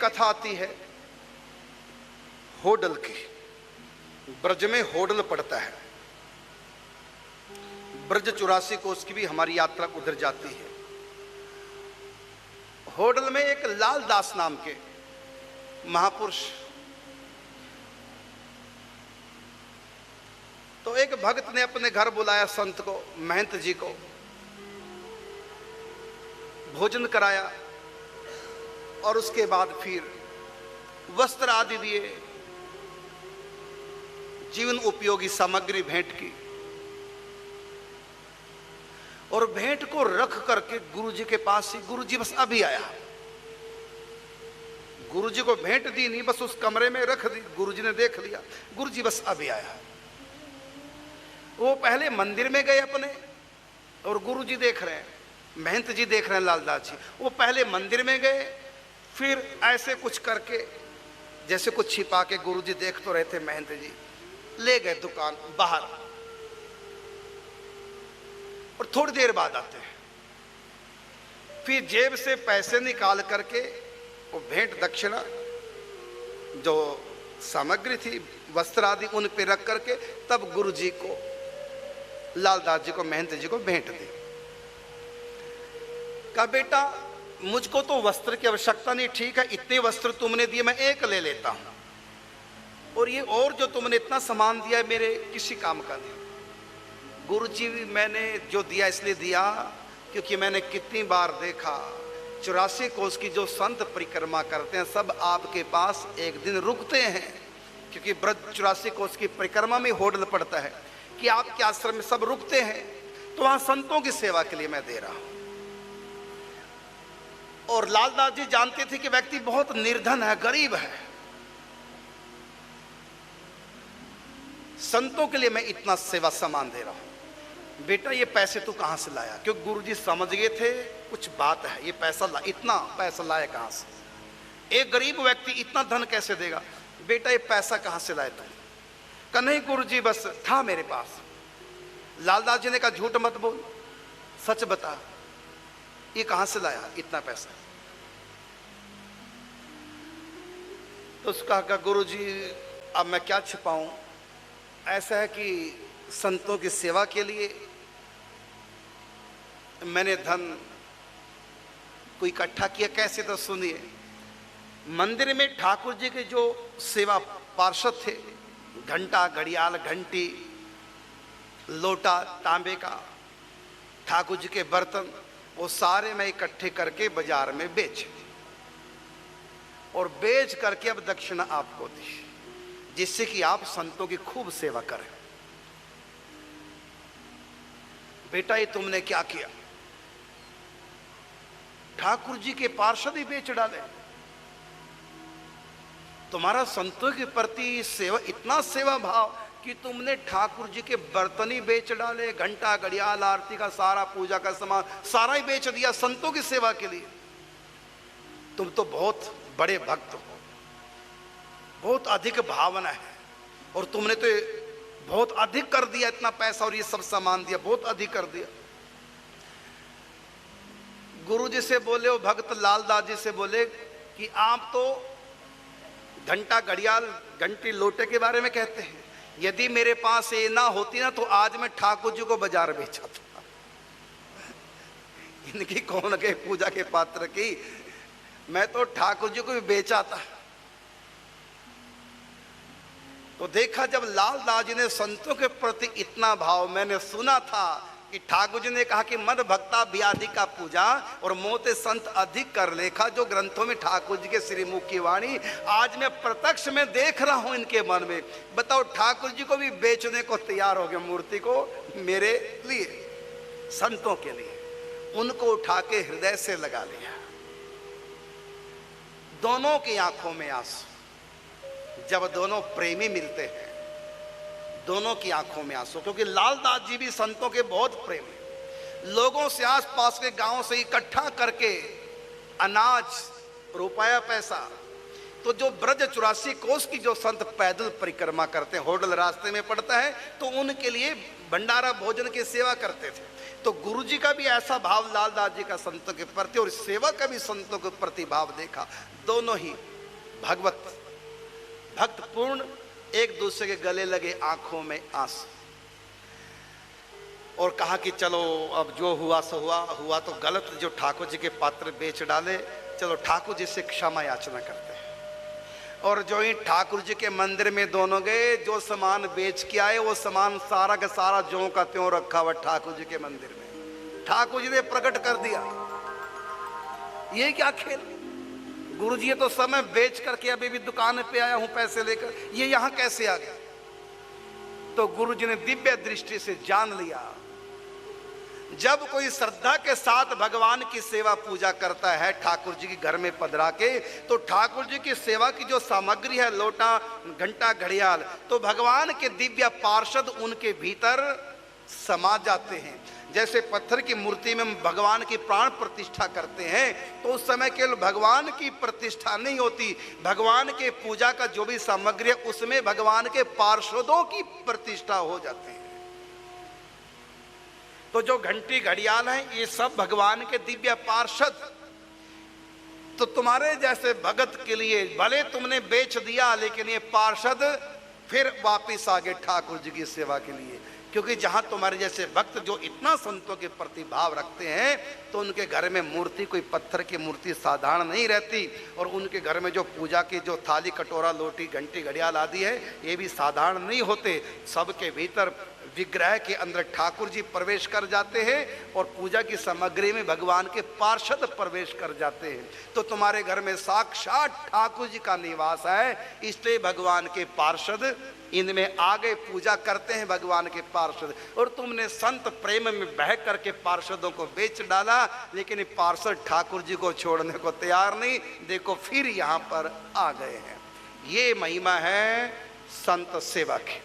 कथा आती है होडल की। ब्रज में होडल पड़ता है, ब्रज 84 कोस की भी हमारी यात्रा उधर जाती है। होडल में एक लाल दास नाम के महापुरुष, तो एक भक्त ने अपने घर बुलाया संत को, महंत जी को, भोजन कराया और उसके बाद फिर वस्त्र आदि दिए, जीवन उपयोगी सामग्री भेंट की और भेंट को रख करके गुरुजी के पास ही, गुरुजी बस अभी आया, गुरुजी को भेंट दी नहीं, बस उस कमरे में रख दी। गुरुजी ने देख लिया, गुरुजी बस अभी आया। वो पहले मंदिर में गए अपने और गुरुजी देख रहे हैं, महंत जी देख रहे हैं लालदास जी। वो पहले मंदिर में गए, फिर ऐसे कुछ करके जैसे कुछ छिपा के, गुरुजी देख तो रहे थे, महंत जी ले गए दुकान बाहर और थोड़ी देर बाद आते हैं, फिर जेब से पैसे निकाल करके वो भेंट दक्षिणा जो सामग्री थी, वस्त्र आदि, उन पे रख करके तब गुरुजी को, लालदास जी को, महंत जी को भेंट दी। कहा बेटा मुझको तो वस्त्र की आवश्यकता नहीं, ठीक है इतने वस्त्र तुमने दिए, मैं एक ले लेता हूं, और ये और जो तुमने इतना सामान दिया है मेरे किसी काम का नहीं। गुरुजी मैंने जो दिया इसलिए दिया क्योंकि मैंने कितनी बार देखा 84 कोस की जो संत परिक्रमा करते हैं सब आपके पास एक दिन रुकते हैं, क्योंकि ब्रज 84 कोस की परिक्रमा में होडल पड़ता है कि आपके आश्रम में सब रुकते हैं, तो वहां संतों की सेवा के लिए मैं दे रहा हूं। और लालदास जी जानते थे कि व्यक्ति बहुत निर्धन है, गरीब है, संतों के लिए मैं इतना सेवा सामान दे रहा हूं। बेटा ये पैसे तू कहां से लाया? क्योंकि गुरुजी समझ गए थे कुछ बात है, ये पैसा इतना पैसा लाया कहां से, एक गरीब व्यक्ति इतना धन कैसे देगा? बेटा ये पैसा कहां से लाया तुम? कहा नहीं गुरुजी बस था मेरे पास। लालदास जी ने कहा झूठ मत बोल, सच बता, ये कहां से लाया इतना पैसा? तो उसका कहा गुरुजी अब मैं क्या छिपाऊं, ऐसा है कि संतों की सेवा के लिए मैंने धन को इकट्ठा किया। कैसे? तो सुनिए, मंदिर में ठाकुर जी के जो सेवा पार्षद थे, घंटा, घड़ियाल, घंटी, लोटा तांबे का, ठाकुर जी के बर्तन, वो सारे मैं इकट्ठे करके बाजार में बेचे और बेच करके अब दक्षिणा आपको दी, जिससे कि आप संतों की खूब सेवा करें। बेटा ये तुमने क्या किया? ठाकुर जी के पार्षद ही बेच डाले। तुम्हारा संतों के प्रति सेवा, इतना सेवा भाव कि तुमने ठाकुर जी के बर्तन ही बेच डाले, घंटा, घड़ियाल, आरती का सारा, पूजा का सामान सारा ही बेच दिया संतों की सेवा के लिए। तुम तो बहुत बड़े भक्त हो, बहुत अधिक भावना है, और तुमने तो बहुत अधिक कर दिया, इतना पैसा और ये सब सामान दिया, बहुत अधिक कर दिया। गुरु जी से बोले, वो भक्त लालदास जी से बोले कि आप तो घंटा, घड़ियाल, घंटी, लोटे के बारे में कहते हैं, यदि मेरे पास ये ना होती ना तो आज मैं ठाकुर जी को बाजार बेचा था। इनकी कौन के पूजा के पात्र की, मैं तो ठाकुर जी को भी बेचा था। तो देखा जब लालदास जी ने संतों के प्रति इतना भाव, मैंने सुना था कि ठाकुर जी ने कहा कि मद भक्ता व्याधि का पूजा और मोते संत अधिक कर लेखा, जो ग्रंथों में ठाकुर जी के श्रीमुख की वाणी आज मैं प्रत्यक्ष में देख रहा हूं इनके मन में। बताओ ठाकुर जी को भी बेचने को तैयार हो गए, मूर्ति को मेरे लिए, संतों के लिए, उनको उठा के हृदय से लगा लिया। दोनों की आंखों में आंसू, जब दोनों प्रेमी मिलते हैं दोनों की आंखों में आंसू, क्योंकि लालदास जी भी संतों के बहुत प्रेमी, लोगों से आसपास के गांव से इकट्ठा करके अनाज, रुपया, पैसा, तो जो ब्रज 84 कोस की जो संत पैदल परिक्रमा करते हैं, होडल रास्ते में पड़ता है, तो उनके लिए भंडारा भोजन की सेवा करते थे। तो गुरुजी का भी ऐसा भाव लालदास जी का संतों के प्रति और सेवा का भी संतों के प्रति भाव देखा, दोनों ही भगवत भक्त पूर्ण एक दूसरे के गले लगे, आंखों में आंसू, और कहा कि चलो अब जो हुआ सो हुआ तो गलत, जो ठाकुर जी के पात्र बेच डाले, चलो ठाकुर जी से क्षमा याचना करते हैं। और जो ही ठाकुर जी के मंदिर में दोनों गए, जो सामान बेच के आए वो सामान सारा का सारा ज्यों का त्यों रखा हुआ ठाकुर जी के मंदिर में। ठाकुर जी ने प्रकट कर दिया, ये क्या खेल, गुरु जी ये तो सब मैं बेच करके अभी भी दुकान पे आया हूं पैसे लेकर, ये यहां कैसे आ गया। तो गुरु जी ने दिव्य दृष्टि से जान लिया, जब कोई श्रद्धा के साथ भगवान की सेवा पूजा करता है ठाकुर जी के घर में पधरा के, तो ठाकुर जी की सेवा की जो सामग्री है, लोटा, घंटा, घड़ियाल, तो भगवान के दिव्य पार्षद उनके भीतर समा जाते हैं। जैसे पत्थर की मूर्ति में भगवान की प्राण प्रतिष्ठा करते हैं, तो उस समय केवल भगवान की प्रतिष्ठा नहीं होती, भगवान के पूजा का जो भी सामग्री है उसमें भगवान के पार्षदों की प्रतिष्ठा हो जाती है। तो जो घंटी घड़ियाल हैं ये सब भगवान के दिव्य पार्षद। तो तुम्हारे जैसे भगत के लिए भले तुमने बेच दिया, लेकिन ये पार्षद फिर वापिस आ गए ठाकुर जी की सेवा के लिए। क्योंकि जहां तुम्हारे जैसे भक्त जो इतना संतों के प्रति भाव रखते हैं, तो उनके घर में मूर्ति कोई पत्थर की मूर्ति साधारण नहीं रहती, और उनके घर में जो पूजा की जो थाली, कटोरा, लोटी, घंटी, घड़ियाल आदि है, ये भी साधारण नहीं होते। सबके भीतर विग्रह के अंदर ठाकुर जी प्रवेश कर जाते हैं, और पूजा की सामग्री में भगवान के पार्षद प्रवेश कर जाते हैं। तो तुम्हारे घर में साक्षात ठाकुर जी का निवास है, इसलिए भगवान के पार्षद इनमें आगे पूजा करते हैं, भगवान के पार्षद। और तुमने संत प्रेम में बह करके पार्षदों को बेच डाला, लेकिन ये पार्षद ठाकुर जी को छोड़ने को तैयार नहीं, देखो फिर यहाँ पर आ गए हैं। ये महिमा है संत सेवा की।